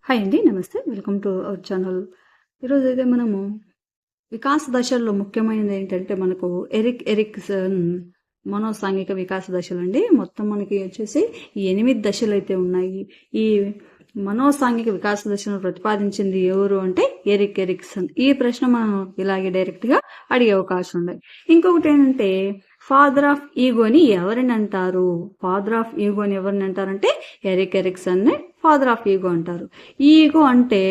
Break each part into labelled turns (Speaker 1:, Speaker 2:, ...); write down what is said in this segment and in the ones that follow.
Speaker 1: Hi అండి, నమస్తే. Welcome to our channel. ఈరోజు అయితే మనము వికాస దశల్లో ముఖ్యమైనది ఏంటంటే మనకు ఎరిక్సన్ మనోసాంఘిక వికాస దశలు అండి. మొత్తం మనకి వచ్చేసి 8 దశలు అయితే ఉన్నాయి. ఈ మనోసాంఘిక వికాస దశను ప్రతిపాదించింది ఎవరు అంటే ఎరిక్సన్. ఈ ప్రశ్న మనం ఇలాగే డైరెక్ట్ గా అడిగే అవకాశం ఉంది. ఇంకొకటి ఏంటంటే ఫాదర్ ఆఫ్ ఈగోని ఎవరిని అంటారు? ఫాదర్ ఆఫ్ ఈగోని ఎవరిని అంటారంటే ఎరిక్సన్ ని ఫాదర్ ఆఫ్ ఈగో అంటారు. ఈగో అంటే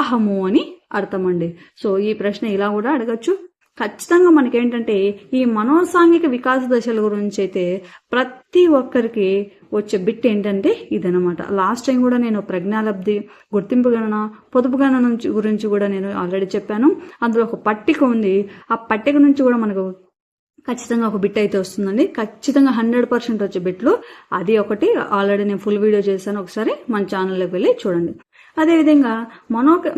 Speaker 1: అహము అని అర్థం అండి. సో ఈ ప్రశ్న ఇలా కూడా అడగచ్చు. ఖచ్చితంగా మనకేంటంటే ఈ మనోసాంఘిక వికాస దశల గురించి అయితే ప్రతి ఒక్కరికి వచ్చే బిట్ ఏంటంటే ఇదనమాట. లాస్ట్ టైం కూడా నేను ప్రజ్ఞాలబ్ధి, గుర్తింపు గణన, పొదుపు గణన గురించి కూడా నేను ఆల్రెడీ చెప్పాను. అందులో ఒక పట్టిక ఉంది. ఆ పట్టిక నుంచి కూడా మనకు ఖచ్చితంగా ఒక బిట్ అయితే వస్తుందండి. ఖచ్చితంగా 100% వచ్చే బిట్లు అది ఒకటి. ఆల్రెడీ నేను ఫుల్ వీడియో చేశాను, ఒకసారి మన ఛానల్లోకి వెళ్ళి చూడండి. అదేవిధంగా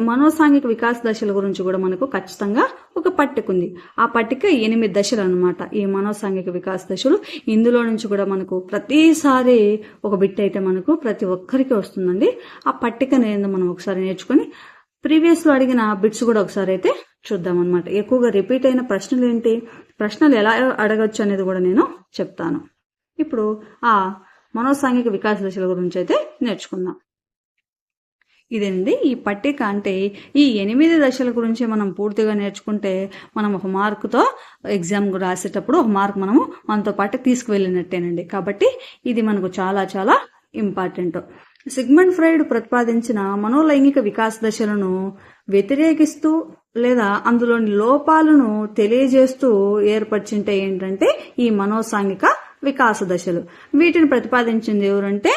Speaker 1: మనోసాంఘిక వికాస దశల గురించి కూడా మనకు ఖచ్చితంగా ఒక పట్టిక ఉంది. ఆ పట్టిక 8 దశలు అనమాట ఈ మనోసాంఘిక వికాస దశలు. ఇందులో నుంచి కూడా మనకు ప్రతిసారి ఒక బిట్ అయితే మనకు ప్రతి ఒక్కరికి వస్తుందండి. ఆ పట్టికను ఏందో మనం ఒకసారి నేర్చుకొని ప్రీవియస్ లో అడిగిన బిట్స్ కూడా ఒకసారి అయితే చూద్దాం అనమాట. ఎక్కువగా రిపీట్ అయిన ప్రశ్నలు ఏంటి, ప్రశ్నలు ఎలా అడగచ్చు అనేది కూడా నేను చెప్తాను. ఇప్పుడు ఆ మనోసాంఘిక వికాస దశల గురించి అయితే నేర్చుకుందాం. ఇదేంటి ఈ పట్టిక అంటే ఈ 8 దశల గురించి మనం పూర్తిగా నేర్చుకుంటే మనం ఒక మార్కుతో ఎగ్జామ్ రాసేటప్పుడు ఒక మార్క్ మనము మనతో పాటు తీసుకువెళ్ళినట్టేనండి. కాబట్టి ఇది మనకు చాలా చాలా ఇంపార్టెంట్. సిగ్మండ్ ఫ్రాయిడ్ ప్రతిపాదించిన మనోలైంగిక వికాస దశలను వ్యతిరేకిస్తూ లేదా అందులోని లోపాలను తెలియజేస్తూ ఏర్పరిచింటే ఏంటంటే ఈ మనోసాంఘిక వికాస దశలు. వీటిని ప్రతిపాదించింది ఎవరంటే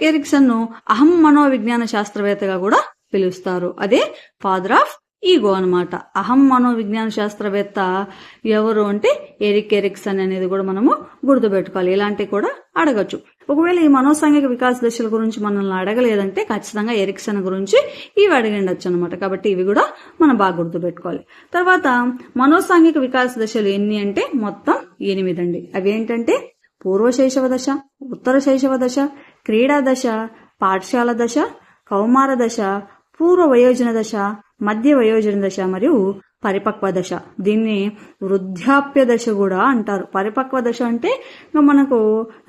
Speaker 1: ఎరిక్సన్ ను అహం మనోవిజ్ఞాన శాస్త్రవేత్తగా కూడా పిలుస్తారు. అదే ఫాదర్ ఆఫ్ ఈగో అనమాట. అహం మనోవిజ్ఞాన శాస్త్రవేత్త ఎవరు అంటే ఎరిక్సన్ అనేది కూడా మనము గుర్తుపెట్టుకోవాలి. ఇలాంటివి కూడా అడగచ్చు. ఒకవేళ ఈ మనోసాంఘిక వికాస దశల గురించి మనల్ని అడగలేదంటే ఖచ్చితంగా ఎరిక్సన్ గురించి ఇవి అడిగిండొచ్చు అనమాట. కాబట్టి ఇవి కూడా మనం బాగా గుర్తుపెట్టుకోవాలి. తర్వాత మనోసాంఘిక వికాస దశలు ఎన్ని అంటే మొత్తం 8 అండి. అవి ఏంటంటే పూర్వ శైశవ దశ, ఉత్తర శైశవ దశ, క్రీడా దశ, పాఠశాల దశ, కౌమార దశ, పూర్వ వయోజన దశ, మధ్య వయోజన దశ మరియు పరిపక్వ దశ. దీన్ని వృద్ధాప్య దశ కూడా అంటారు. పరిపక్వ దశ అంటే ఇంకా మనకు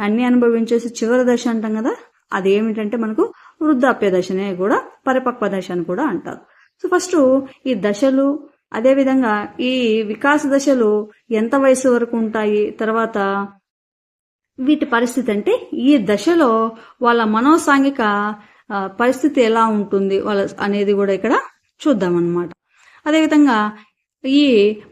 Speaker 1: అన్ని అనుభవించేసి చివరి దశ అంటాం కదా, అదేమిటంటే మనకు వృద్ధాప్య దశనే కూడా పరిపక్వ దశ అని కూడా అంటారు. సో ఫస్ట్ ఈ దశలు, అదేవిధంగా ఈ వికాస దశలు ఎంత వయసు వరకు ఉంటాయి, తర్వాత వీటి పరిస్థితి అంటే ఈ దశలో వాళ్ళ మనోసాంఘిక పరిస్థితి ఎలా ఉంటుంది వాళ్ళ అనేది కూడా ఇక్కడ చూద్దాం అన్నమాట. అదేవిధంగా ఈ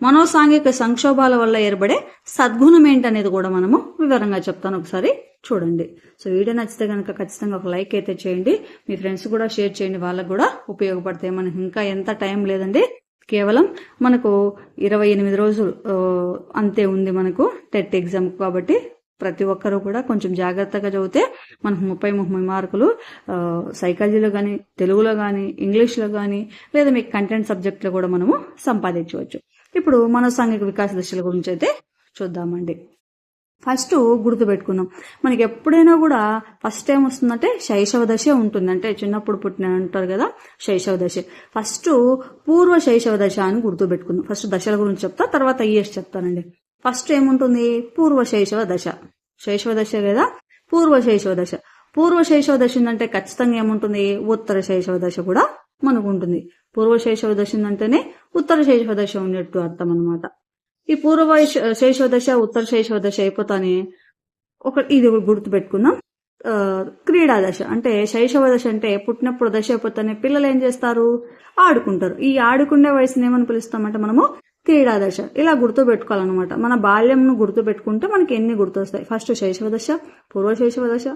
Speaker 1: మనోసాంఘిక సంక్షోభాల వల్ల ఏర్పడే సద్గుణం ఏంటనేది కూడా మనము వివరంగా చెప్తాను, ఒకసారి చూడండి. సో వీడియో నచ్చితే కనుక ఖచ్చితంగా ఒక లైక్ అయితే చేయండి. మీ ఫ్రెండ్స్ కూడా షేర్ చేయండి, వాళ్ళకు కూడా ఉపయోగపడతాయి. మనకి ఇంకా ఎంత టైం లేదండి, కేవలం మనకు 28 రోజులు అంతే ఉంది మనకు టెట్ ఎగ్జామ్. కాబట్టి ప్రతి ఒక్కరూ కూడా కొంచెం జాగ్రత్తగా చదివితే మనకు 30 మార్కులు సైకాలజీలో కానీ, తెలుగులో కానీ, ఇంగ్లీష్లో కానీ, లేదా మీకు కంటెంట్ సబ్జెక్ట్లో కూడా మనము సంపాదించవచ్చు. ఇప్పుడు మనోసాంఘిక వికాస దశల గురించి అయితే చూద్దామండి. ఫస్ట్ గుర్తుపెట్టుకుందాం, మనకి ఎప్పుడైనా కూడా ఫస్ట్ ఏం వస్తుందంటే శైశవ దశ ఉంటుంది. అంటే చిన్నప్పుడు పుట్టిన అంటారు కదా, శైశవ దశ. ఫస్ట్ పూర్వ శైశవ దశ అని గుర్తుపెట్టుకుందాం. ఫస్ట్ దశల గురించి చెప్తా, తర్వాత ఇయర్స్ చెప్తానండి. ఫస్ట్ ఏముంటుంది, పూర్వ శైశవ దశ. శైశవ దశ లేదా పూర్వ శైశవ దశ. పూర్వ శైశవ దశ ఉందంటే ఖచ్చితంగా ఏముంటుంది, ఉత్తర శైశవ దశ కూడా మనకు ఉంటుంది. పూర్వ శైశవ దశ ఉందంటేనే ఉత్తర శైశవ దశ ఉన్నట్టు అర్థం అనమాట. ఈ పూర్వ శైశవ దశ, ఉత్తర శైశవ దశ అయిపోతానే ఇది గుర్తు పెట్టుకుందాం, క్రీడా దశ. అంటే శైశవ దశ అంటే పుట్టినప్పుడు దశ అయిపోతానే పిల్లలు ఏం చేస్తారు, ఆడుకుంటారు. ఈ ఆడుకునే వయసుని ఏమని పిలుస్తామంటే మనము క్రీడా దశ. ఇలా గుర్తు పెట్టుకోవాలన్నమాట. మన బాల్యంను గుర్తు పెట్టుకుంటే మనకి ఎన్ని గుర్తొస్తాయి. ఫస్ట్ శైశవ దశ, పూర్వ శైశవ దశ,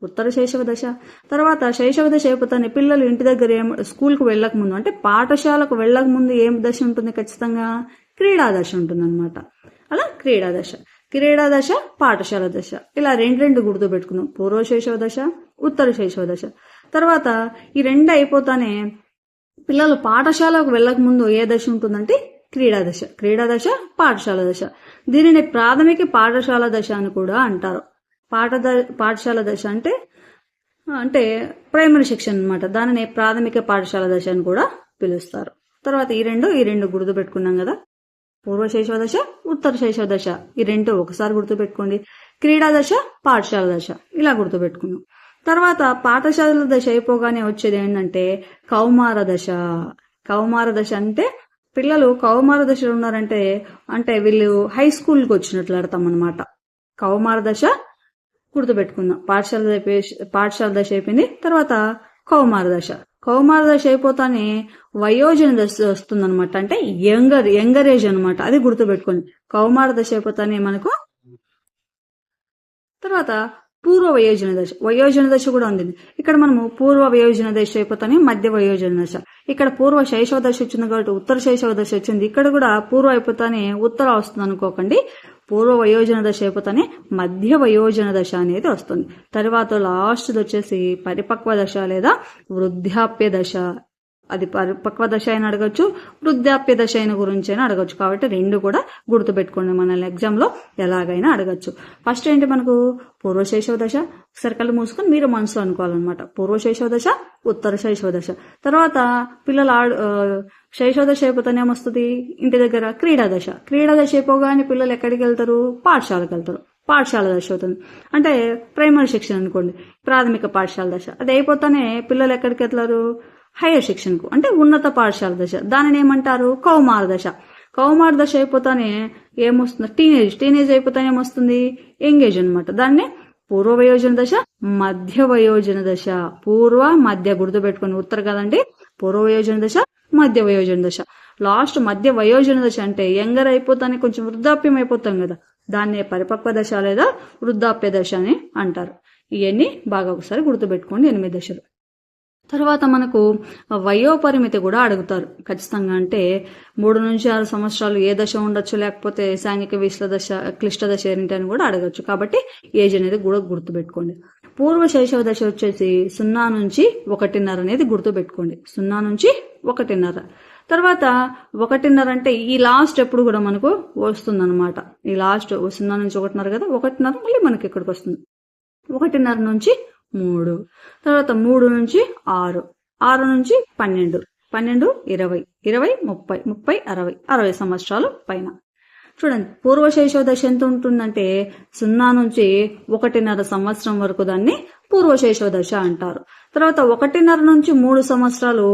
Speaker 1: ఉత్తర శైశవ దశ. తర్వాత శైశవ దశ అయిపోతానే పిల్లలు ఇంటి దగ్గర స్కూల్కు వెళ్ళక ముందు, అంటే పాఠశాలకు వెళ్ళక ముందు ఏం దశ ఉంటుంది, ఖచ్చితంగా క్రీడా దశ ఉంటుంది అనమాట. అలా క్రీడా దశ, పాఠశాల దశ. ఇలా రెండు గుర్తు పెట్టుకుందాం, పూర్వ శైశవ దశ, ఉత్తర శైశవ దశ. తర్వాత ఈ 2 అయిపోతానే పిల్లలు పాఠశాలకు వెళ్ళక ముందు ఏ దశ ఉంటుందంటే క్రీడా దశ, పాఠశాల దశ. దీనిని ప్రాథమిక పాఠశాల దశ అని కూడా అంటారు. పాఠశాల దశ అంటే అంటే ప్రైమరీ సెక్షన్ అన్నమాట. దానిని ప్రాథమిక పాఠశాల దశ అని కూడా పిలుస్తారు. తర్వాత ఈ రెండు గుర్తు పెట్టుకున్నాం కదా, పూర్వ శైశవ దశ, ఉత్తర శైశవ దశ. ఈ రెండు ఒకసారి గుర్తు పెట్టుకోండి. క్రీడా దశ, పాఠశాల దశ, ఇలా గుర్తు పెట్టుకున్నాం. తర్వాత పాఠశాల దశ అయిపోగానే వచ్చేది ఏంటంటే కౌమార దశ. కౌమార దశ అంటే పిల్లలు కౌమార దశలో ఉన్నారంటే అంటే వీళ్ళు హై స్కూల్కి వచ్చినట్లు అర్థం అన్నమాట. కౌమార దశ గుర్తుపెట్టుకుందాం. పాఠశాల దశ అయిపోయింది. తర్వాత కౌమార దశ. కౌమార దశ అయిపోతానే వయోజన దశ వస్తుందన్నమాట. అంటే యంగర్ ఏజ్ అనమాట. అది గుర్తుపెట్టుకోండి. కౌమార దశ అయిపోతానే మనకు తర్వాత పూర్వ వయోజన దశ. వయోజన దశ కూడా ఉంది. ఇక్కడ మనము పూర్వ వయోజన దశ అయిపోతానే మధ్య వయోజన దశ. ఇక్కడ పూర్వ శైశవ దశ వచ్చింది కాబట్టి ఉత్తర శైశవ దశ వచ్చింది. ఇక్కడ కూడా పూర్వ అయిపోతానే ఉత్తర వస్తుంది అనుకోకండి. పూర్వ వయోజన దశ అయిపోతానే మధ్య వయోజన దశ అనేది వస్తుంది. తర్వాత లాస్ట్ వచ్చేసి పరిపక్వ దశ లేదా వృద్ధాప్య దశ. అది పరిపక్వ దశ అయినా అడగచ్చు, వృద్ధాప్య దశ అయిన గురించి అయినా అడగచ్చు. కాబట్టి రెండు కూడా గుర్తుపెట్టుకోండి. మనల్ని ఎగ్జామ్ లో ఎలాగైనా అడగచ్చు. ఫస్ట్ ఏంటి మనకు పూర్వ శైశవ దశ. సర్కల్ మూసుకొని మీరు మనసులో అనుకోవాలన్నమాట. పూర్వ శైశవ దశ, ఉత్తర శైశవ దశ. తర్వాత పిల్లలు శైశవ దశ అయిపోతానే ఏమొస్తుంది ఇంటి దగ్గర క్రీడా దశ. క్రీడా దశ అయిపోగానే పిల్లలు ఎక్కడికి వెళ్తారు? పాఠశాలకు వెళ్తారు. పాఠశాల దశ అవుతుంది. అంటే ప్రైమరీ సెక్షన్ అనుకోండి, ప్రాథమిక పాఠశాల దశ. అది అయిపోతానే పిల్లలు ఎక్కడికి వెళ్తారు? హైయర్ సెక్షన్ కు, అంటే ఉన్నత పాఠశాల దశ. దానిని ఏమంటారు? కౌమార దశ. కౌమార దశ అయిపోతానే ఏమొస్తుంది? టీనేజ్ అయిపోతానే ఏమొస్తుంది? ఎంగేజ్ అనమాట. దాన్ని పూర్వ వయోజన దశ, మధ్య వయోజన దశ. పూర్వ మధ్య గుర్తుపెట్టుకుని ఉత్తర కదండి. పూర్వ వయోజన దశ, మధ్య వయోజన దశ. లాస్ట్ మధ్య వయోజన దశ అంటే యంగర్ అయిపోతానే కొంచెం వృద్ధాప్యం అయిపోతాం కదా, దాన్ని పరిపక్వ దశ లేదా వృద్ధాప్య దశ అని అంటారు. ఇవన్నీ బాగా ఒకసారి గుర్తుపెట్టుకోండి. 8 దశలు. తర్వాత మనకు వయోపరిమితి కూడా అడుగుతారు ఖచ్చితంగా. అంటే 3 నుంచి 6 సంవత్సరాలు ఏ దశ ఉండొచ్చు, లేకపోతే సాంఘిక క్లిష్ట దశ ఏంటి అని కూడా అడగచ్చు. కాబట్టి ఏజ్ అనేది కూడా గుర్తుపెట్టుకోండి. పూర్వ శైశవ దశ వచ్చేసి 0 నుంచి 1.5 అనేది గుర్తుపెట్టుకోండి. 0 నుంచి 1.5. తర్వాత 1.5 అంటే ఈ లాస్ట్ ఎప్పుడు కూడా మనకు వస్తుంది అనమాట. ఈ లాస్ట్ 0 నుంచి 1.5 కదా, 1.5 మళ్ళీ మనకి ఇక్కడికి వస్తుంది. 1.5 నుంచి 3, తర్వాత 3 నుంచి 6, 6 నుంచి 12, 12, 20, 20, 30, 30, 60, 60 సంవత్సరాలు పైన. చూడండి పూర్వ శైశవ దశ ఎంత ఉంటుందంటే 0 నుంచి 1.5 సంవత్సరం వరకు దాన్ని పూర్వ శైశవ దశ అంటారు. తర్వాత 1.5 నుంచి 3 సంవత్సరాలు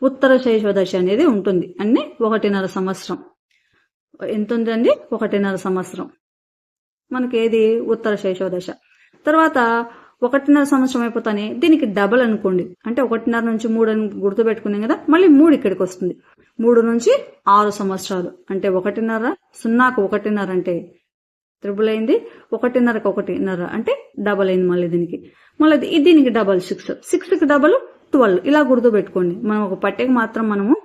Speaker 1: ఉత్తర శైశవ దశ అనేది ఉంటుంది. అన్ని 1.5 సంవత్సరం. ఎంత ఉందండి? 1.5 సంవత్సరం మనకి ఏది? ఉత్తర శైశవ దశ. తర్వాత 1.5 సంవత్సరం అయిపోతానే దీనికి డబల్ అనుకోండి. అంటే 1.5 నుంచి 3 అని గుర్తుపెట్టుకున్నాం కదా, మళ్ళీ 3 ఇక్కడికి వస్తుంది. 3 నుంచి 6 సంవత్సరాలు అంటే 1.5, 0కు 1.5 అంటే త్రిబుల్ అయింది, 1.5కి 1.5 అంటే డబల్ అయింది. మళ్ళీ దీనికి డబల్ 6, 6కి డబల్ 12. ఇలా గుర్తుపెట్టుకోండి. మనం ఒక పట్టిక మాత్రం మనము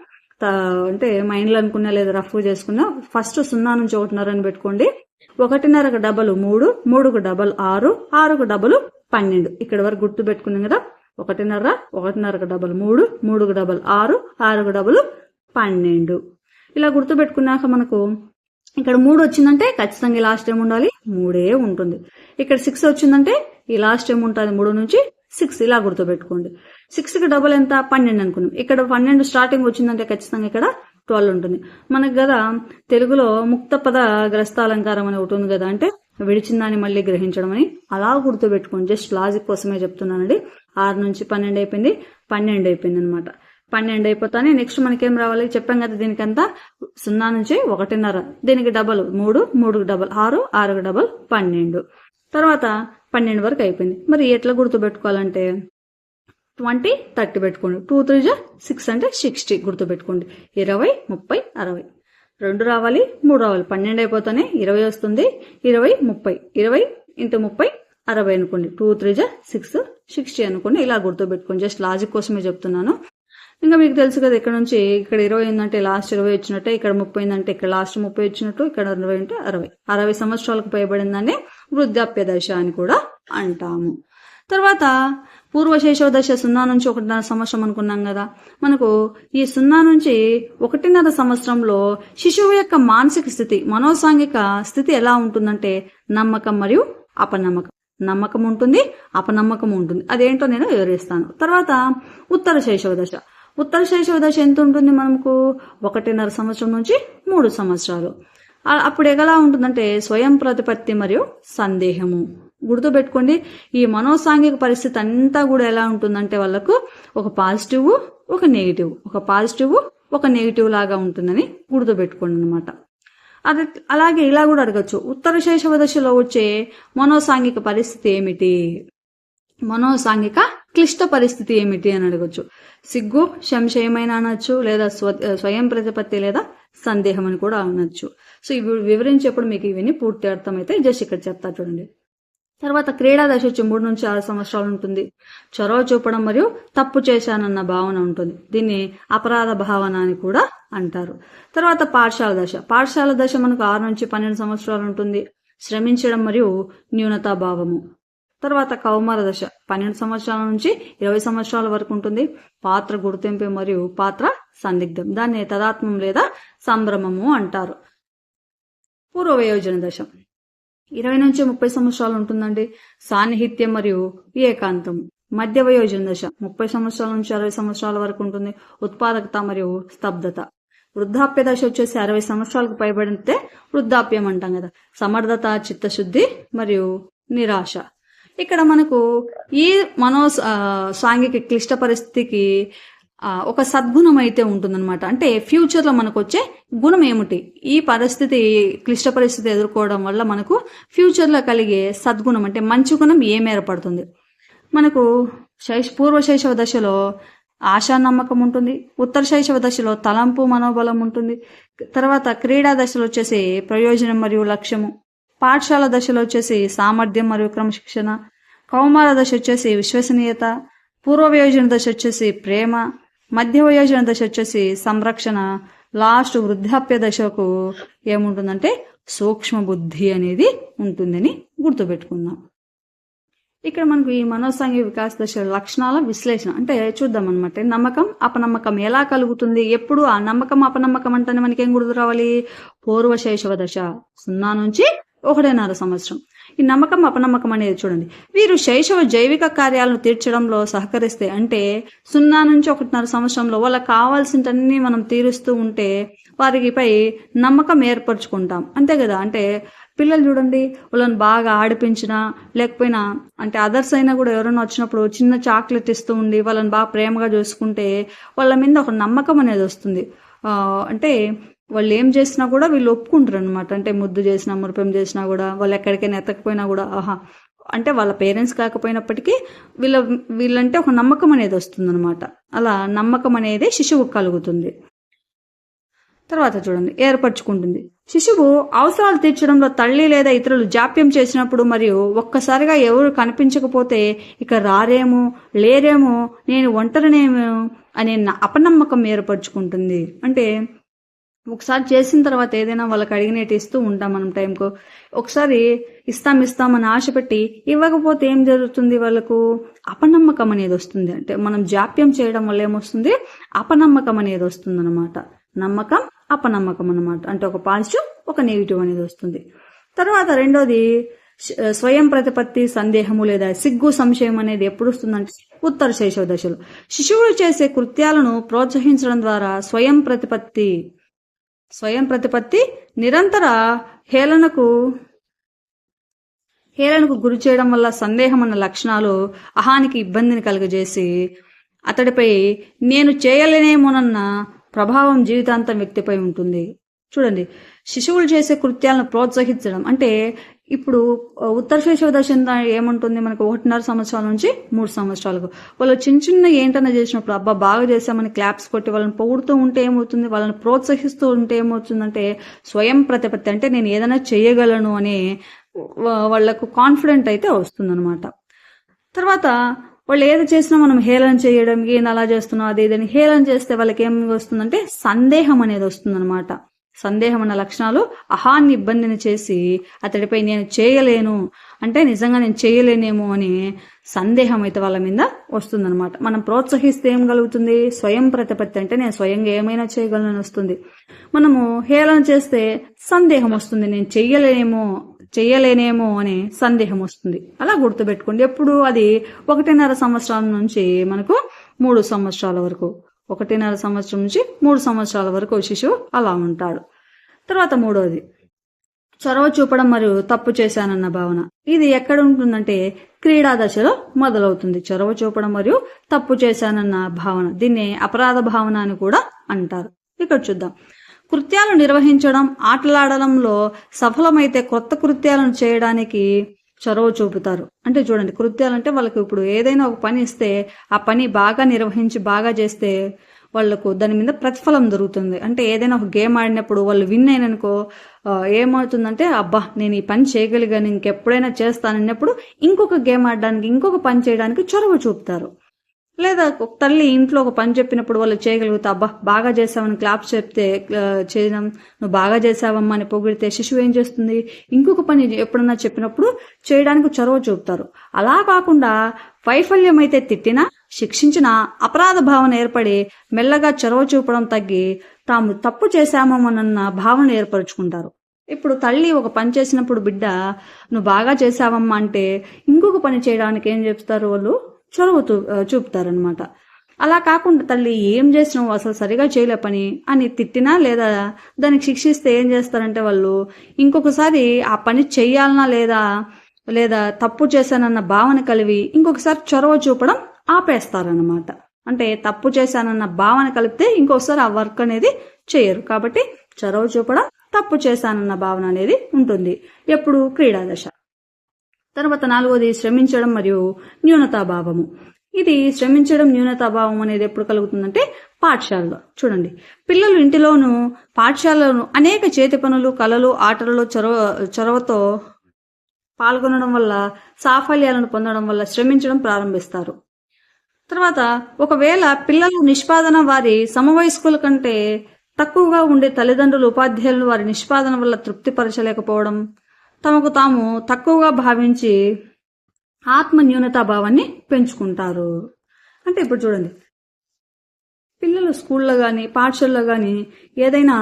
Speaker 1: అంటే మైండ్లో అనుకున్నా లేదా రఫ్ చేసుకున్నా ఫస్ట్ 0 నుంచి 1.5 అని పెట్టుకోండి. 1.5కి డబల్ 3, 3కు డబల్ 6, 6కు డబల్ 12. ఇక్కడ వరకు గుర్తు పెట్టుకున్నాం కదా. 1.5, 1.5కు డబల్ 3, 3కు డబల్ 6, 6కు డబల్ 12. ఇలా గుర్తు పెట్టుకున్నాక మనకు ఇక్కడ 3 వచ్చిందంటే ఖచ్చితంగా ఈ లాస్ట్ ఏం ఉండాలి? 3 ఉంటుంది. ఇక్కడ 6 వచ్చిందంటే ఈ లాస్ట్ ఏం ఉంటుంది? 3 నుంచి 6. ఇలా గుర్తు పెట్టుకోండి. 6కి డబల్ ఎంత? 12 అనుకున్నాం. ఇక్కడ 12 స్టార్టింగ్ వచ్చిందంటే ఖచ్చితంగా ఇక్కడ 12 ఉంటుంది. మనకు కదా తెలుగులో ముక్త పద గ్రస్తాలంకారం అని ఒకటి ఉంది కదా, అంటే విడిచిందాన్ని మళ్ళీ గ్రహించడం అని. అలా గుర్తుపెట్టుకోండి. జస్ట్ లాజిక్ కోసమే చెప్తున్నానండి. 6 నుంచి 12 అయిపోయింది, 12 అయిపోయింది అనమాట. 12 అయిపోతానే నెక్స్ట్ మనకేం రావాలి? చెప్పాం కదా దీనికంతా 0 నుంచి 1.5. దీనికి డబల్ 3, 3కు డబల్ 6, 6కు డబల్ 12. తర్వాత 12 వరకు అయిపోయింది. మరి ఎట్లా గుర్తుపెట్టుకోవాలంటే 20, 30 పెట్టుకోండి. 2 3 6 అంటే 60 గుర్తుపెట్టుకోండి. 20, 30, 60. 2 రావాలి, 3 రావాలి. 12 అయిపోతానే 20 వస్తుంది. 20, 30, 20 × 30, 60 అనుకోండి. 2 3 6, 60 అనుకోండి. ఇలా గుర్తుపెట్టుకోండి. జస్ట్ లాజిక్ కోసమే చెప్తున్నాను. ఇంకా మీకు తెలుసు కదా, ఇక్కడ నుంచి ఇక్కడ 20 ఏంటంటే లాస్ట్ 20 వచ్చినట్టే, ఇక్కడ 30 ఏంటంటే ఇక్కడ లాస్ట్ 30 వచ్చినట్టు, ఇక్కడ 20 అంటే 60. 60 సంవత్సరాలకు పైబడిందాన్ని వృద్ధాప్య దశ అని కూడా అంటాము. తర్వాత పూర్వ శైశవ దశ 0 నుంచి 1.5 సంవత్సరం అనుకున్నాం కదా. మనకు ఈ 0 నుంచి 1.5 సంవత్సరంలో శిశువు యొక్క మానసిక స్థితి, మనోసాంఘిక స్థితి ఎలా ఉంటుందంటే నమ్మకం మరియు అపనమ్మకం. నమ్మకం ఉంటుంది, అపనమ్మకం ఉంటుంది. అదేంటో నేను వివరిస్తాను. తర్వాత ఉత్తర శైశవ దశ. ఉత్తర శైశవ దశ ఎంత ఉంటుంది మనకు? 1.5 సంవత్సరం నుంచి 3 సంవత్సరాలు. అప్పుడు ఎలా ఉంటుందంటే స్వయం ప్రతిపత్తి మరియు సందేహము. గుర్తుపెట్టుకోండి, ఈ మనోసాంఘిక పరిస్థితి అంతా కూడా ఎలా ఉంటుందంటే వాళ్ళకు ఒక పాజిటివ్, ఒక నెగిటివ్, ఒక పాజిటివ్, ఒక నెగిటివ్ లాగా ఉంటుందని గుర్తుపెట్టుకోండి అనమాట. అది అలాగే ఇలా కూడా అడగచ్చు, ఉత్తర శైశవ దశలో వచ్చే మనోసాంఘిక పరిస్థితి ఏమిటి, మనోసాంఘిక క్లిష్ట పరిస్థితి ఏమిటి అని అడగచ్చు. సిగ్గు, సంశయమైన అనొచ్చు, లేదా స్వయం ప్రతిపత్తి లేదా సందేహం అని కూడా అనొచ్చు. సో ఇవి వివరించేప్పుడు మీకు ఇవన్నీ పూర్తి అర్థమైతే జస్ట్ ఇక్కడ చెప్తా చూడండి. తర్వాత క్రీడా దశ వచ్చి 3 నుంచి 6 సంవత్సరాలు ఉంటుంది. చొరవ చూపడం మరియు తప్పు చేశానన్న భావన ఉంటుంది. దీన్ని అపరాధ భావన అని కూడా అంటారు. తర్వాత పాఠశాల దశ. పాఠశాల దశ మనకు 6 నుంచి 12 సంవత్సరాలు ఉంటుంది. శ్రమించడం మరియు న్యూనతా భావము. తర్వాత కౌమార దశ 12 సంవత్సరాల నుంచి 20 సంవత్సరాల వరకు ఉంటుంది. పాత్ర గుర్తింపు మరియు పాత్ర సందిగ్ధం, దాన్ని తదాత్మం లేదా సంభ్రమము అంటారు. పూర్వ వయోజన దశ 20 నుంచి 30 సంవత్సరాలు ఉంటుందండి. సాన్నిహిత్యం మరియు ఏకాంతం. మధ్య వయోజన దశ 30 సంవత్సరాల నుంచి 60 సంవత్సరాల వరకు ఉంటుంది. ఉత్పాదకత మరియు స్తబ్దత. వృద్ధాప్య దశ వచ్చేసి 60 సంవత్సరాలకు పైబడితే వృద్ధాప్యం అంటాం కదా. సమర్థత, చిత్తశుద్ధి మరియు నిరాశ. ఇక్కడ మనకు ఈ సాంఘిక క్లిష్ట పరిస్థితికి ఒక సద్గుణం అయితే ఉంటుందన్నమాట. అంటే ఫ్యూచర్ లో మనకు వచ్చే గుణం ఏమిటి, ఈ పరిస్థితి క్లిష్ట పరిస్థితి ఎదుర్కోవడం వల్ల మనకు ఫ్యూచర్ లో కలిగే సద్గుణం అంటే మంచి గుణం ఏం ఏర్పడుతుంది. మనకు పూర్వ శైశవ దశలో ఆశా నమ్మకం ఉంటుంది. ఉత్తర శైశవ దశలో తలంపు మనోబలం ఉంటుంది. తర్వాత క్రీడా దశలో వచ్చేసి ప్రయోజనం మరియు లక్ష్యము. పాఠశాల దశలో వచ్చేసి సామర్థ్యం మరియు క్రమశిక్షణ. కౌమార దశ వచ్చేసి విశ్వసనీయత. పూర్వ వయోజన దశ వచ్చేసి ప్రేమ. మధ్య వయోజన దశ వచ్చేసి సంరక్షణ. లాస్ట్ వృద్ధాప్య దశకు ఏముంటుందంటే సూక్ష్మ బుద్ధి అనేది ఉంటుందని గుర్తుపెట్టుకుందాం. ఇక్కడ మనకు ఈ మనోసాంఘిక వికాస దశ లక్షణాల విశ్లేషణ అంటే చూద్దాం అనమాట. నమ్మకం, అపనమ్మకం ఎలా కలుగుతుంది, ఎప్పుడు ఆ నమ్మకం అపనమ్మకం అంటేనే మనకేం గుర్తు రావాలి? పూర్వ శైశవ దశ 0 నుంచి 1.5 సంవత్సరం. ఈ నమ్మకం అపనమ్మకం అనేది చూడండి, వీరు శైశవ జైవిక కార్యాలను తీర్చడంలో సహకరిస్తే అంటే 0 నుంచి 1.5 సంవత్సరంలో వాళ్ళకి కావాల్సినవన్నీ మనం తీరుస్తూ ఉంటే వారిపై నమ్మకం ఏర్పరచుకుంటాం, అంతే కదా. అంటే పిల్లలు చూడండి, వాళ్ళని బాగా ఆడిపించినా లేకపోయినా అంటే అదర్స్ అయినా కూడా ఎవరైనా వచ్చినప్పుడు చిన్న చాక్లెట్ ఇస్తూ ఉండి వాళ్ళని బాగా ప్రేమగా చూసుకుంటే వాళ్ళ మీద ఒక నమ్మకం అనేది వస్తుంది. అంటే వాళ్ళు ఏం చేసినా కూడా వీళ్ళు ఒప్పుకుంటారు అనమాట. అంటే ముద్దు చేసినా, మురిపెం చేసినా కూడా, వాళ్ళు ఎక్కడికైనా ఎత్తకపోయినా కూడా అంటే వాళ్ళ పేరెంట్స్ కాకపోయినప్పటికీ వీళ్ళంటే ఒక నమ్మకం అనేది వస్తుంది అనమాట. అలా నమ్మకం అనేది శిశువుకు కలుగుతుంది. తర్వాత చూడండి, ఏర్పరచుకుంటుంది. శిశువు అవసరాలు తీర్చడంలో తల్లి లేదా ఇతరులు జాప్యం చేసినప్పుడు మరియు ఒక్కసారిగా ఎవరు కనిపించకపోతే ఇక రారేమో, లేరేమో, నేను ఒంటరినేమో అనే అపనమ్మకం ఏర్పరచుకుంటుంది. అంటే ఒకసారి చేసిన తర్వాత ఏదైనా వాళ్ళకి అడిగినట్టు ఇస్తూ ఉంటాం మనం టైంకు. ఒకసారి ఇస్తామని ఆశ పెట్టి ఇవ్వకపోతే ఏం జరుగుతుంది? వాళ్ళకు అపనమ్మకం అనేది వస్తుంది. అంటే మనం జాప్యం చేయడం వల్ల ఏమొస్తుంది? అపనమ్మకం అనేది వస్తుంది అనమాట. నమ్మకం, అపనమ్మకం అనమాట. అంటే ఒక పాజిటివ్, ఒక నెగిటివ్ అనేది వస్తుంది. తర్వాత రెండోది స్వయం ప్రతిపత్తి సందేహము లేదా సిగ్గు సంశయం అనేది ఎప్పుడు వస్తుందంటే ఉత్తర శైశవ దశలో. శిశువులు చేసే కృత్యాలను ప్రోత్సహించడం ద్వారా స్వయం ప్రతిపత్తి నిరంతర హేళనకు గురి చేయడం వల్ల సందేహం అన్న లక్షణాలు అహానికి ఇబ్బందిని కలుగజేసి అతడిపై నేను చేయలేనేమోనన్న ప్రభావం జీవితాంతం వ్యక్తిపై ఉంటుంది. చూడండి, శిశువులు చేసే కృత్యాలను ప్రోత్సహించడం అంటే ఇప్పుడు ఉత్తర శైశవ దశ ఏముంటుంది మనకు 1.5 సంవత్సరాల నుంచి 3 సంవత్సరాలకు వాళ్ళు చిన్న ఏంటన్నా చేసినప్పుడు అబ్బా బాగా చేసామని క్లాప్స్ కొట్టి వాళ్ళని పొగుడుతూ ఉంటే ఏమవుతుంది? వాళ్ళని ప్రోత్సహిస్తూ ఉంటే ఏమవుతుందంటే స్వయం ప్రతిపత్తి అంటే నేను ఏదైనా చేయగలను అనే వాళ్లకు కాన్ఫిడెంట్ అయితే వస్తుందన్నమాట. తర్వాత వాళ్ళు ఏది చేసినా మనం హేళన చేయడం, ఈయన అలా చేస్తున్నావు అది ఇదని హేళన చేస్తే వాళ్ళకి ఏం వస్తుందంటే సందేహం అనేది వస్తుందన్నమాట. సందేహం అన్న లక్షణాలు అహాన్ని ఇబ్బందిని చేసి అతడిపై నేను చేయలేను అంటే నిజంగా నేను చేయలేనేమో అని సందేహం అయితే వాళ్ళ మీద వస్తుందన్నమాట. మనం ప్రోత్సహిస్తే ఏం కలుగుతుంది? స్వయం ప్రతిపత్తి అంటే నేను స్వయంగా ఏమైనా చేయగలను వస్తుంది. మనము హేళన చేస్తే సందేహం వస్తుంది, నేను చెయ్యలేనేమో చెయ్యలేనేమో అనే సందేహం వస్తుంది. అలా గుర్తుపెట్టుకోండి. ఎప్పుడు అది 1.5 సంవత్సరాల నుంచి మనకు 3 సంవత్సరాల వరకు, 1.5 సంవత్సరం నుంచి 3 సంవత్సరాల వరకు శిశువు అలా ఉంటాడు. తర్వాత మూడవది చొరవ చూపడం మరియు తప్పు చేశానన్న భావన. ఇది ఎక్కడ ఉంటుందంటే క్రీడా దశలో మొదలవుతుంది. చొరవ చూపడం మరియు తప్పు చేశానన్న భావన, దీన్ని అపరాధ భావన అని కూడా అంటారు. ఇక్కడ చూద్దాం. కృత్యాలు నిర్వహించడం, ఆటలాడడంలో సఫలమైతే కొత్త కృత్యాలను చేయడానికి చొరవ చూపుతారు. అంటే చూడండి, కృత్యాలంటే వాళ్ళకి ఇప్పుడు ఏదైనా ఒక పని ఇస్తే ఆ పని బాగా నిర్వహించి బాగా చేస్తే వాళ్లకు దాని మీద ప్రతిఫలం దొరుకుతుంది. అంటే ఏదైనా ఒక గేమ్ ఆడినప్పుడు వాళ్ళు విన్ అయిననుకో ఏమవుతుందంటే, అబ్బా నేను ఈ పని చేయగలిగాను, ఇంకెప్పుడైనా చేస్తానన్నప్పుడు ఇంకొక గేమ్ ఆడడానికి, ఇంకొక పని చేయడానికి చొరవ చూపుతారు. లేదా తల్లి ఇంట్లో ఒక పని చెప్పినప్పుడు వాళ్ళు చేయగలుగుతా, అబ్బా బాగా చేసావని క్లాప్స్ చెప్తే చేయడం, నువ్వు బాగా చేసావమ్మా అని పొగిడితే శిశువు ఏం చేస్తుంది, ఇంకొక పని ఎప్పుడన్నా చెప్పినప్పుడు చేయడానికి చొరవ చూపుతారు. అలా కాకుండా వైఫల్యం అయితే తిట్టినా శిక్షించిన అపరాధ భావన ఏర్పడి మెల్లగా చొరవ చూపడం తగ్గి తాము తప్పు చేశామోనన్న భావన ఏర్పరచుకుంటారు. ఇప్పుడు తల్లి ఒక పని చేసినప్పుడు బిడ్డ నువ్వు బాగా చేసావమ్మా అంటే ఇంకొక పని చేయడానికి ఏం చెప్తారు, వాళ్ళు చొరవ చూపుతారనమాట. అలా కాకుండా తల్లి ఏం చేసినావు అసలు సరిగా చేయలే పని అని తిట్టినా లేదా దానికి శిక్షిస్తే ఏం చేస్తారంటే వాళ్ళు ఇంకొకసారి ఆ పని చెయ్యాలనా లేదా తప్పు చేశానన్న భావన కలిగి ఇంకొకసారి చొరవ చూపడం ఆపేస్తారనమాట. అంటే తప్పు చేశానన్న భావన కలిపితే ఇంకొకసారి ఆ వర్క్ అనేది చేయరు. కాబట్టి చొరవ చూపడం, తప్పు చేశానన్న భావన అనేది ఉంటుంది ఎప్పుడు క్రీడా దశ. తర్వాత 4వది శ్రమించడం మరియు న్యూనతాభావము. ఇది శ్రమించడం, న్యూనతాభావం అనేది ఎప్పుడు కలుగుతుందంటే పాఠశాలలో. చూడండి, పిల్లలు ఇంటిలోను పాఠశాలలోను అనేక చేతి పనులు, కళలు, ఆటలలో చొరవతో పాల్గొనడం వల్ల, సాఫల్యాలను పొందడం వల్ల శ్రమించడం ప్రారంభిస్తారు. తర్వాత ఒకవేళ పిల్లలు నిష్పాదన వారి సమవయస్కుల కంటే తక్కువగా ఉండే తల్లిదండ్రులు, ఉపాధ్యాయులు వారి నిష్పాదన వల్ల తృప్తిపరచలేకపోవడం, తమకు తాము తక్కువగా భావించి ఆత్మ న్యూనతాభావాన్ని పెంచుకుంటారు. అంటే ఇప్పుడు చూడండి, పిల్లలు స్కూల్లో కానీ పాఠశాలలో కానీ ఏదైనా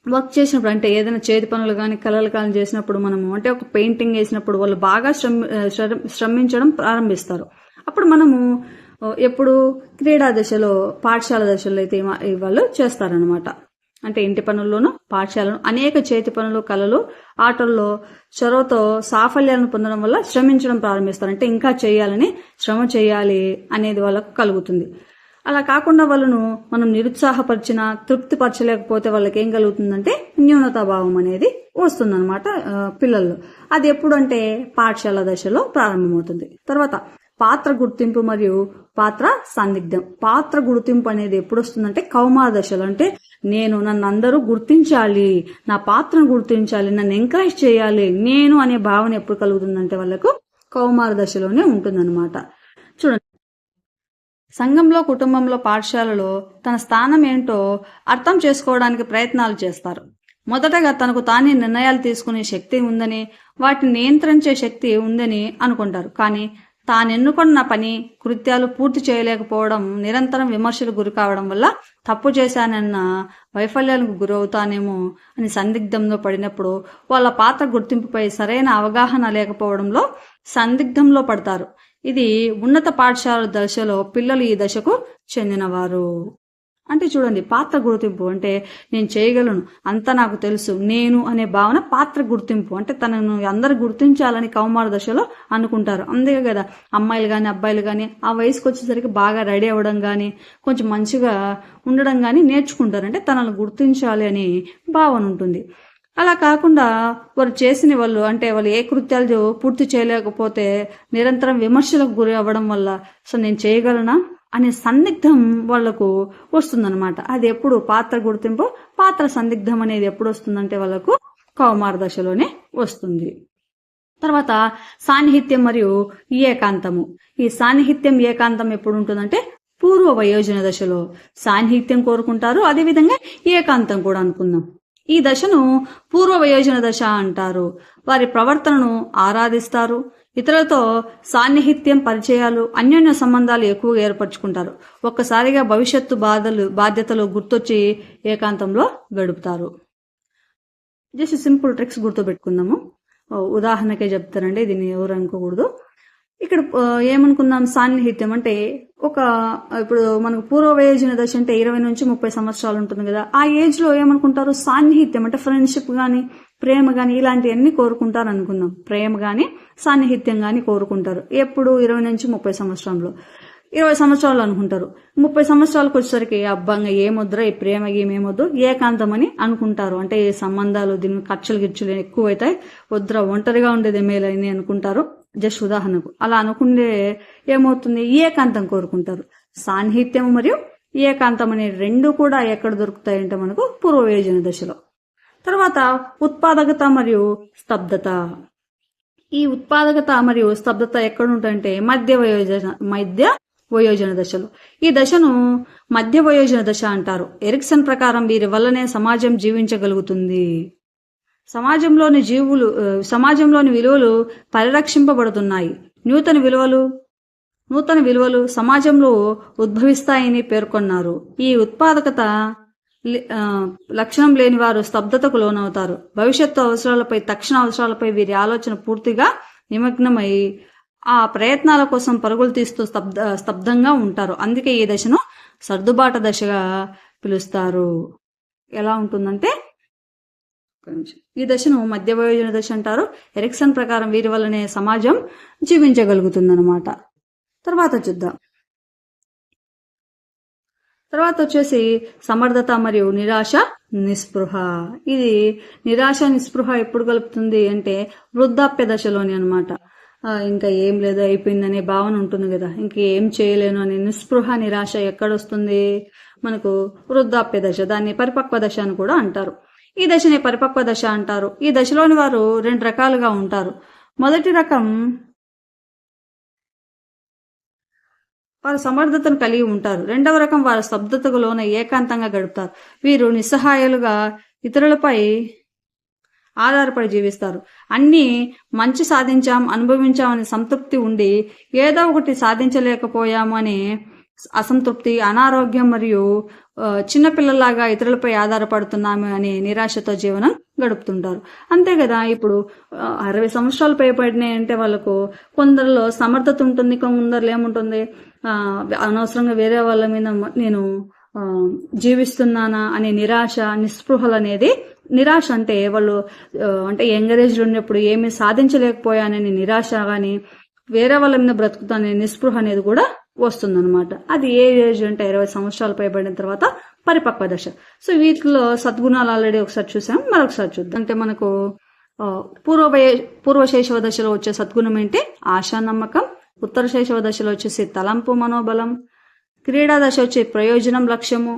Speaker 1: వర్క్ చేసినప్పుడు, అంటే ఏదైనా చేతి పనులు కానీ కళలు కానీ చేసినప్పుడు, మనము అంటే ఒక పెయింటింగ్ వేసినప్పుడు వాళ్ళు బాగా శ్రమించడం ప్రారంభిస్తారు. అప్పుడు మనము ఎప్పుడు క్రీడా దశలో, పాఠశాల దశలో అయితే వాళ్ళు చేస్తారనమాట. అంటే ఇంటి పనుల్లోనూ పాఠశాలను అనేక చేతి పనులు, కళలు, ఆటల్లో చొరవతో సాఫల్యాలను పొందడం వల్ల శ్రమించడం ప్రారంభిస్తారు. అంటే ఇంకా చేయాలని, శ్రమ చేయాలి అనేది వాళ్ళకు కలుగుతుంది. అలా కాకుండా వాళ్ళను మనం నిరుత్సాహపరిచినా, తృప్తిపరచలేకపోతే వాళ్ళకి ఏం కలుగుతుందంటే న్యూనతాభావం అనేది వస్తుందన్నమాట పిల్లల్లో. అది ఎప్పుడు అంటే పాఠశాల దశలో ప్రారంభమవుతుంది. తర్వాత పాత్ర గుర్తింపు మరియు పాత్ర సందిగ్ధం. పాత్ర గుర్తింపు అనేది ఎప్పుడు వస్తుందంటే కౌమార దశలో. అంటే నన్ను అందరూ గుర్తించాలి, నా పాత్రను గుర్తించాలి, నన్ను ఎంకరేజ్ చేయాలి, నేను అనే భావన ఎప్పుడు కలుగుతుందంటే వాళ్ళకు కౌమార దశలోనే ఉంటుందన్నమాట. చూడండి, సంఘంలో, కుటుంబంలో, పాఠశాలలో తన స్థానం ఏంటో అర్థం చేసుకోవడానికి ప్రయత్నాలు చేస్తారు. మొదటగా తనకు తానే నిర్ణయాలు తీసుకునే శక్తి ఉందని, వాటిని నియంత్రించే శక్తి ఉందని అనుకుంటారు. కానీ తానెన్నుకున్న పని, కృత్యాలు పూర్తి చేయలేకపోవడం, నిరంతరం విమర్శలు గురి కావడం వల్ల తప్పు చేశానన్న వైఫల్యాలకు గురవుతానేమో అని సందిగ్ధంలో పడినప్పుడు వాళ్ళ పాత్ర గుర్తింపుపై సరైన అవగాహన లేకపోవడంలో సందిగ్ధంలో పడతారు. ఇది ఉన్నత పాఠశాల దశలో పిల్లలు ఈ దశకు చెందినవారు. అంటే చూడండి, పాత్ర గుర్తింపు అంటే నేను చేయగలను, అంతా నాకు తెలుసు, నేను అనే భావన పాత్ర గుర్తింపు. అంటే తనను అందరు గుర్తించాలని కౌమార దశలో అనుకుంటారు. అందుకే కదా అమ్మాయిలు కానీ అబ్బాయిలు కానీ ఆ వయసుకు వచ్చేసరికి బాగా రెడీ అవ్వడం కానీ, కొంచెం మంచిగా ఉండడం కానీ నేర్చుకుంటారు. అంటే తనను గుర్తించాలి అనే భావన ఉంటుంది. అలా కాకుండా వారు చేసిన వాళ్ళు, అంటే వాళ్ళు ఏ కృత్యాలు పూర్తి చేయలేకపోతే నిరంతరం విమర్శలకు గురి అవ్వడం వల్ల సో నేను చేయగలనా అనే సందిగ్ధం వాళ్లకు వస్తుందన్నమాట. అది ఎప్పుడు పాత్ర గుర్తింపు, పాత్ర సందిగ్ధం అనేది ఎప్పుడు వస్తుందంటే వాళ్ళకు కౌమార దశలోనే వస్తుంది. తర్వాత సాన్నిహిత్యం మరియు ఏకాంతము. ఈ సాన్నిహిత్యం, ఏకాంతం ఎప్పుడు ఉంటుందంటే పూర్వ వయోజన దశలో సాన్నిహిత్యం కోరుకుంటారు. అదేవిధంగా ఏకాంతం కూడా అనుకుందాం. ఈ దశను పూర్వ వయోజన దశ అంటారు. వారి ప్రవర్తనను ఆరాధిస్తారు. ఇతరులతో సాన్నిహిత్యం, పరిచయాలు, అన్యోన్య సంబంధాలు ఎక్కువగా ఏర్పరచుకుంటారు. ఒక్కసారిగా భవిష్యత్తు బాధ్యతలు గుర్తొచ్చి ఏకాంతంలో గడుపుతారు. జస్ట్ సింపుల్ ట్రిక్స్ గుర్తుపెట్టుకుందాము. ఉదాహరణకే చెప్తారండి, దీన్ని ఎవరు అనుకోకూడదు. ఇక్కడ ఏమనుకుందాం, సాన్నిహిత్యం అంటే ఇప్పుడు మనకు పూర్వ వయోజన దశ అంటే 20 నుంచి 30 సంవత్సరాలు ఉంటుంది కదా, ఆ ఏజ్ లో ఏమనుకుంటారు, సాన్నిహిత్యం అంటే ఫ్రెండ్షిప్ గాని ప్రేమ గాని ఇలాంటివన్నీ కోరుకుంటారు అనుకుందాం. ప్రేమ గాని సాన్నిహిత్యం గాని కోరుకుంటారు. ఎప్పుడు 20 నుంచి 30 సంవత్సరంలో. 20 సంవత్సరాలు అనుకుంటారు. 30 సంవత్సరాలకు వచ్చేసరికి అబ్బంగా ఏమొద్దురా ఈ ప్రేమ ఏమొద్దు, ఏకాంతం అని అనుకుంటారు. అంటే ఈ సంబంధాలు దీని ఖర్చులు గిర్చులు ఎక్కువైతాయి, వద్దురా ఒంటరిగా ఉండేది మేలని అనుకుంటారు. జస్ట్ ఉదాహరణకు అలా అనుకుంటే ఏమవుతుంది, ఏకాంతం కోరుకుంటారు. సాన్నిహిత్యం మరియు ఏకాంతం అనే రెండు కూడా ఎక్కడ దొరుకుతాయంటే మనకు పూర్వ వయోజన దశలో. తర్వాత ఉత్పాదకత మరియు స్తబ్దత. ఈ ఉత్పాదకత మరియు స్తబ్దత ఎక్కడ ఉంటాయంటే మధ్య వయోజన దశలో. ఈ దశను మధ్య వయోజన దశ అంటారు. ఎరిక్సన్ ప్రకారం వీరి వల్లనే సమాజం జీవించగలుగుతుంది. సమాజంలోని విలువలు పరిరక్షింపబడుతున్నాయి. నూతన విలువలు సమాజంలో ఉద్భవిస్తాయని పేర్కొన్నారు. ఈ ఉత్పాదకత లక్షణం లేని వారు స్తబ్దతకు లోనవుతారు. భవిష్యత్తు అవసరాలపై, తక్షణ అవసరాలపై వీరి ఆలోచన పూర్తిగా నిమగ్నమై ఆ ప్రయత్నాల కోసం పరుగులు తీస్తూ స్తబ్దంగా ఉంటారు. అందుకే ఈ దశను సర్దుబాటు దశగా పిలుస్తారు. ఎలా ఉంటుందంటే, ఈ దశను మధ్య వయోజన దశ అంటారు. ఎరిక్సన్ ప్రకారం వీరి వల్లనే సమాజం జీవించగలుగుతుందన్నమాట. తర్వాత చూద్దాం. తర్వాత వచ్చేసి సమర్థత మరియు నిరాశ నిస్పృహ. ఇది నిరాశ నిస్పృహ ఎప్పుడు కలుపుతుంది అంటే వృద్ధాప్య దశలోని అనమాట. ఇంకా ఏం లేదు, అయిపోయిందనే భావన ఉంటుంది కదా, ఇంకేం చేయలేను అనే నిస్పృహ నిరాశ ఎక్కడొస్తుంది మనకు, వృద్ధాప్య దశ. దాన్ని పరిపక్వ దశ అని కూడా అంటారు. ఈ దశని పరిపక్వ దశ అంటారు. ఈ దశలోని వారు 2 రకాలుగా ఉంటారు. మొదటి రకం వారు సమర్థతను కలిగి ఉంటారు. రెండవ రకం వారు స్తబ్దతకు లోన ఏకాంతంగా గడుపుతారు. వీరు నిస్సహాయాలుగా ఇతరులపై ఆధారపడి జీవిస్తారు. అన్నీ మంచి అనుభవించామనే సంతృప్తి ఉండి ఏదో ఒకటి సాధించలేకపోయాము అనే అసంతృప్తి, అనారోగ్యం మరియు చిన్నపిల్లలాగా ఇతరులపై ఆధారపడుతున్నాము అనే నిరాశతో జీవనం గడుపుతుంటారు. అంతే కదా, ఇప్పుడు 60 సంవత్సరాలు పైబడినాయంటే వాళ్ళకు కొందరిలో సమర్థత ఉంటుంది, కొందరిలో ఏముంటుంది, అనవసరంగా వేరే వాళ్ళ మీద నేను జీవిస్తున్నానా అనే నిరాశ నిస్పృహలు అనేది. నిరాశ అంటే వాళ్ళు అంటే యంగరేజ్ ఉన్నప్పుడు ఏమీ సాధించలేకపోయానని నిరాశ, కానీ వేరే వాళ్ళ మీద బ్రతుకుతానే నిస్పృహ అనేది కూడా వస్తుందన్నమాట. అది ఏ ఏజ్ అంటే 20 సంవత్సరాలు పైబడిన తర్వాత పరిపక్వ దశ. సో వీటిలో సద్గుణాలు ఆల్రెడీ ఒకసారి చూసాం, మరొకసారి చూద్దాం. అంటే మనకు పూర్వ శైశవ దశలో వచ్చే సద్గుణం ఏంటి, ఆశా నమ్మకం. ఉత్తర శైశవ దశలో వచ్చేసి తలంపు మనోబలం. క్రీడా దశ వచ్చి ప్రయోజనం లక్ష్యము.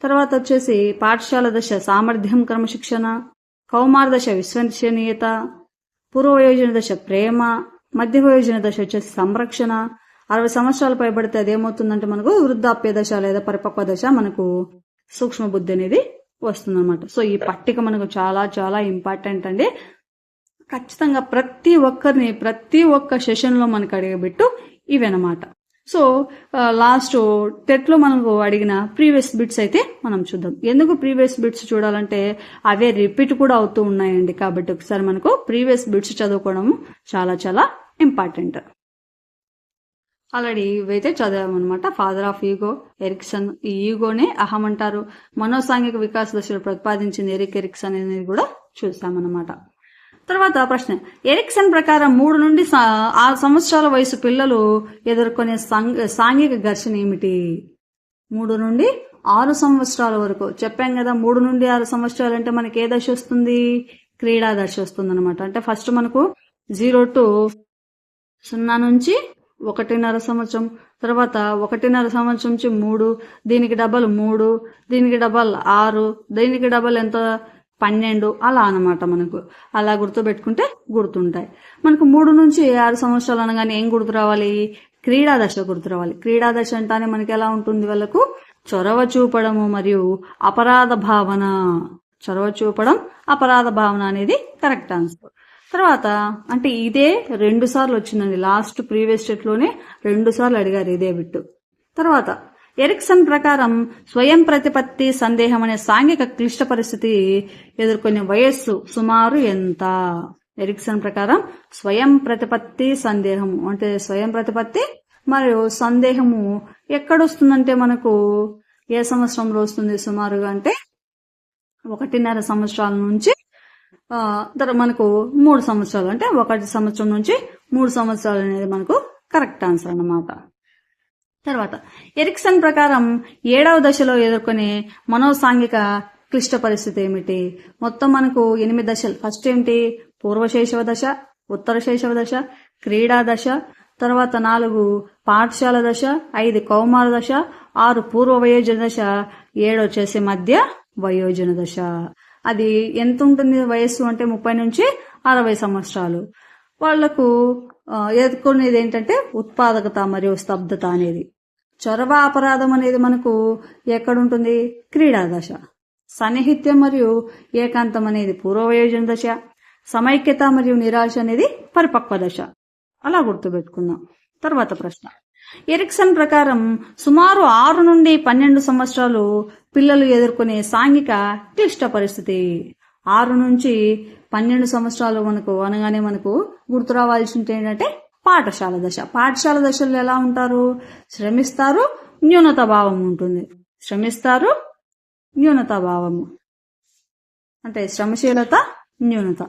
Speaker 1: తర్వాత వచ్చేసి పాఠశాల దశ సామర్థ్యం క్రమశిక్షణ. కౌమార దశ విశ్వసనీయత. పూర్వ వయోజన దశ ప్రేమ. మధ్య వయోజన దశ వచ్చేసి సంరక్షణ. 60 సంవత్సరాలు పైబడితే అదేమవుతుందంటే మనకు వృద్ధాప్య దశ లేదా పరిపక్వ దశ, మనకు సూక్ష్మ బుద్ధి అనేది వస్తుందన్నమాట. సో ఈ పట్టిక మనకు చాలా చాలా ఇంపార్టెంట్ అండి. ఖచ్చితంగా ప్రతి ఒక్క సెషన్ లో మనకు అడిగబెట్టు ఇవన్నమాట. సో లాస్ట్ టెట్ లో మనకు అడిగిన ప్రీవియస్ బిట్స్ అయితే మనం చూద్దాం. ఎందుకు ప్రీవియస్ బిట్స్ చూడాలంటే అవే రిపీట్ కూడా అవుతూ ఉన్నాయండి. కాబట్టి ఒకసారి మనకు ప్రీవియస్ బిట్స్ చదువుకోవడం చాలా చాలా ఇంపార్టెంట్. ఆల్రెడీ ఇవైతే చదివామన్నమాట. Father of ego Erikson. ఈ ఈగోనే అహం అంటారు. మనోసాంఘిక వికాస దశలో ప్రతిపాదించింది ఎరిక్సన్ అనేది కూడా చూసామన్నమాట. తర్వాత ప్రశ్న, ఎరిక్సన్ ప్రకారం 3 నుండి 6 సంవత్సరాల వయసు పిల్లలు ఎదుర్కొనే సాంఘిక ఘర్షణ ఏమిటి? 3 నుండి 6 సంవత్సరాల వరకు చెప్పాం కదా. 3 నుండి 6 సంవత్సరాలు అంటే మనకి ఏ దశ వస్తుంది, క్రీడా దశ వస్తుంది అనమాట. అంటే ఫస్ట్ మనకు 0 to 0 నుంచి 1.5 సంవత్సరం, తర్వాత 1.5 సంవత్సరం నుంచి 3, దీనికి డబల్ 3, దీనికి డబల్ 6, దీనికి డబల్ ఎంత 12, అలా అనమాట. మనకు అలా గుర్తుపెట్టుకుంటే గుర్తుంటాయి. మనకు 3 నుంచి 6 సంవత్సరాలు అనగానే ఏం గుర్తు రావాలి, క్రీడా దశ గుర్తు రావాలి. క్రీడా దశ అంటానే మనకి ఎలా ఉంటుంది, వాళ్ళకు చొరవ చూపడము మరియు అపరాధ భావన. చొరవ చూపడం, అపరాధ భావన అనేది కరెక్ట్ ఆన్సర్. తర్వాత అంటే ఇదే 2 సార్లు వచ్చిందండి. లాస్ట్ ప్రీవియస్ స్టేట్ లోనే 2 సార్లు అడిగారు ఇదే బిట్టు. తర్వాత ఎరిక్సన్ ప్రకారం స్వయం ప్రతిపత్తి సందేహం అనే సాంఘిక క్లిష్ట పరిస్థితి ఎదుర్కొనే వయస్సు సుమారు ఎంత? ఎరిక్సన్ ప్రకారం స్వయం ప్రతిపత్తి సందేహము అంటే స్వయం ప్రతిపత్తి మరియు సందేహము ఎక్కడొస్తుందంటే మనకు ఏ సంవత్సరంలో వస్తుంది సుమారుగా అంటే 1.5 సంవత్సరాల నుంచి మనకు 3 సంవత్సరాలు అంటే 1 సంవత్సరం నుంచి 3 సంవత్సరాలు అనేది మనకు కరెక్ట్ ఆన్సర్ అన్నమాట. తర్వాత ఎరిక్సన్ ప్రకారం 7వ దశలో ఎదుర్కొనే మనోసాంఘిక క్లిష్ట పరిస్థితి ఏమిటి? మొత్తం మనకు 8 దశలు. ఫస్ట్ ఏమిటి? పూర్వశైశవ దశ, ఉత్తర శైశవ దశ, క్రీడా దశ, తర్వాత 4 పాఠశాల దశ, 5 కౌమార దశ, 6 పూర్వ వయోజన దశ, 7 వచ్చేసి మధ్య వయోజన దశ. అది ఎంత ఉంటుంది వయస్సు అంటే 30 నుంచి 60 సంవత్సరాలు. వాళ్లకు ఎదుర్కొనేది ఏంటంటే ఉత్పాదకత మరియు స్తబ్దత అనేది. చొరవ అపరాధం అనేది మనకు ఎక్కడుంటుంది? క్రీడా దశ. సన్నిహిత్యం మరియు ఏకాంతం అనేది పూర్వ వయోజన దశ. సమైక్యత మరియు నిరాశ అనేది పరిపక్వ దశ. అలా గుర్తుపెట్టుకుందాం. తర్వాత ప్రశ్న, ఎరిక్సన్ ప్రకారం సుమారు 6 నుండి 12 సంవత్సరాలు పిల్లలు ఎదుర్కొనే సాంఘిక క్లిష్ట పరిస్థితి. 6 నుంచి 12 సంవత్సరాలు మనకు అనగానే మనకు గుర్తు రావాల్సింది ఏంటంటే పాఠశాల దశ. పాఠశాల దశలో ఎలా ఉంటారు? శ్రమిస్తారు, న్యూనత భావం ఉంటుంది. శ్రమిస్తారు, న్యూనత భావము అంటే శ్రమశీలత, న్యూనత.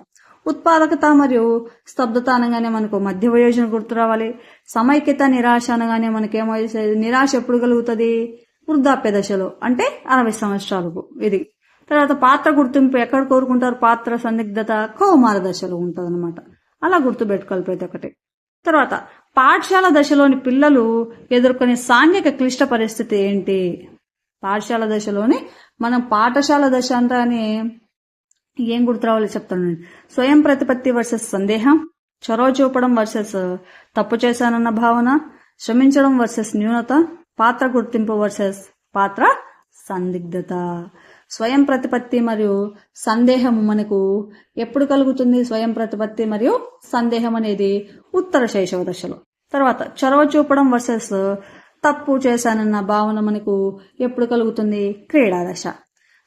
Speaker 1: ఉత్పాదకత మరియు స్తబ్దత అనగానే మనకు మధ్య వయోజన గుర్తు రావాలి. సమైక్యత, నిరాశ అనగానే మనకేమో నిరాశ ఎప్పుడు కలుగుతుంది? వృద్ధాప్య దశలో అంటే 60 సంవత్సరాలకు ఇది. తర్వాత పాత్ర గుర్తింపు ఎక్కడ కోరుకుంటారు? పాత్ర సందిగ్ధత కౌమార దశలో ఉంటుంది అనమాట. అలా గుర్తుపెట్టుకోవాలి ప్రతి ఒక్కటి. తర్వాత పాఠశాల దశలోని పిల్లలు ఎదుర్కొనే సాంఘిక క్లిష్ట పరిస్థితి ఏంటి? పాఠశాల దశలోని మనం పాఠశాల దశ అంటానే ఏం గుర్తు రావాలో చెప్తాను. స్వయం ప్రతిపత్తి వర్సెస్ సందేహం, చొరవ చూపడం వర్సెస్ తప్పు చేశానన్న భావన, శ్రమించడం వర్సెస్ న్యూనత, పాత్ర గుర్తింపు వర్సెస్ పాత్ర సందిగ్ధత. స్వయం ప్రతిపత్తి మరియు సందేహం మనకు ఎప్పుడు కలుగుతుంది? స్వయం ప్రతిపత్తి మరియు సందేహం అనేది ఉత్తర శైశవ దశలో. తర్వాత చొరవ చూపడం వర్సెస్ తప్పు చేశానన్న భావన మనకు ఎప్పుడు కలుగుతుంది? క్రీడా దశ.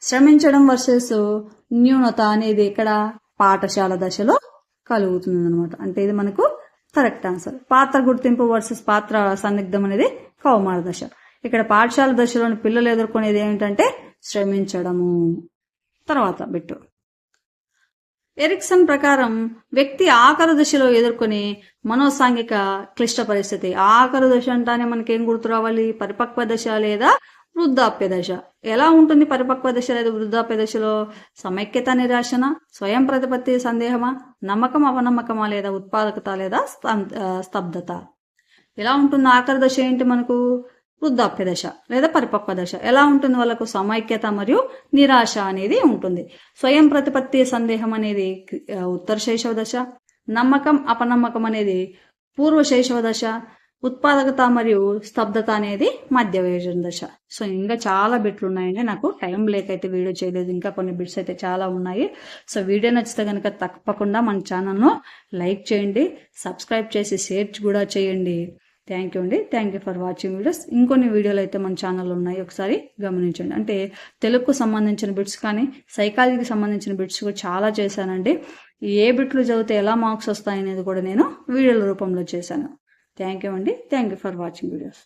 Speaker 1: శ్రమించడం వర్సెస్ న్యూనత అనేది ఇక్కడ పాఠశాల దశలో కలుగుతుంది అనమాట. అంటే ఇది మనకు కరెక్ట్ ఆన్సర్. పాత్ర గుర్తింపు వర్సెస్ పాత్ర సందిగ్ధం అనేది కౌమార దశ. ఇక్కడ పాఠశాల దశలోని పిల్లలు ఎదుర్కొనేది ఏమిటంటే శ్రమించడము. తర్వాత బిట్టు, ఎరిక్సన్ ప్రకారం వ్యక్తి ఆఖరు దశలో ఎదుర్కొనే మనోసాంఘిక క్లిష్ట పరిస్థితి. ఆఖరు దశ అంటానే మనకేం గుర్తు రావాలి? పరిపక్వ దశ లేదా వృద్ధాప్య దశ. ఎలా ఉంటుంది పరిపక్వ దశ లేదా వృద్ధాప్య దశలో? సమైక్యత, నిరాశన, స్వయం ప్రతిపత్తి, సందేహమా, నమ్మకం, అపనమ్మకమా లేదా ఉత్పాదకత లేదా స్తబ్దత. ఎలా ఉంటుంది ఆఖరి దశ ఏంటి మనకు? వృద్ధాప్య దశ లేదా పరిపక్వ దశ. ఎలా ఉంటుంది వాళ్ళకు? సమైక్యత మరియు నిరాశ అనేది ఉంటుంది. స్వయం ప్రతిపత్తి, సందేహం అనేది ఉత్తర శైశవ దశ. నమ్మకం, అపనమ్మకం అనేది పూర్వ శైశవ దశ. ఉత్పాదకత మరియు స్తబ్దత అనేది మధ్య వయోజన దశ. సో ఇంకా చాలా బిట్లు ఉన్నాయండి. నాకు టైం లేకైతే వీడియో చేయలేదు. ఇంకా కొన్ని బిట్స్ అయితే చాలా ఉన్నాయి. సో వీడియో నచ్చితే కనుక తప్పకుండా మన ఛానల్ను లైక్ చేయండి, సబ్స్క్రైబ్ చేసి షేర్ కూడా చేయండి. థ్యాంక్ యూ అండి. Thank you for watching videos. ఇంకొన్ని వీడియోలు అయితే మన ఛానల్లో ఉన్నాయి, ఒకసారి గమనించండి. అంటే తెలుగుకు సంబంధించిన బిట్స్ కానీ సైకాలజీకి సంబంధించిన బిట్స్ కూడా చాలా చేశానండి. ఏ బిట్లు చదివితే ఎలా మార్క్స్ వస్తాయనేది కూడా నేను వీడియోల రూపంలో చేశాను. థ్యాంక్ యూ అండి. Thank you for watching videos.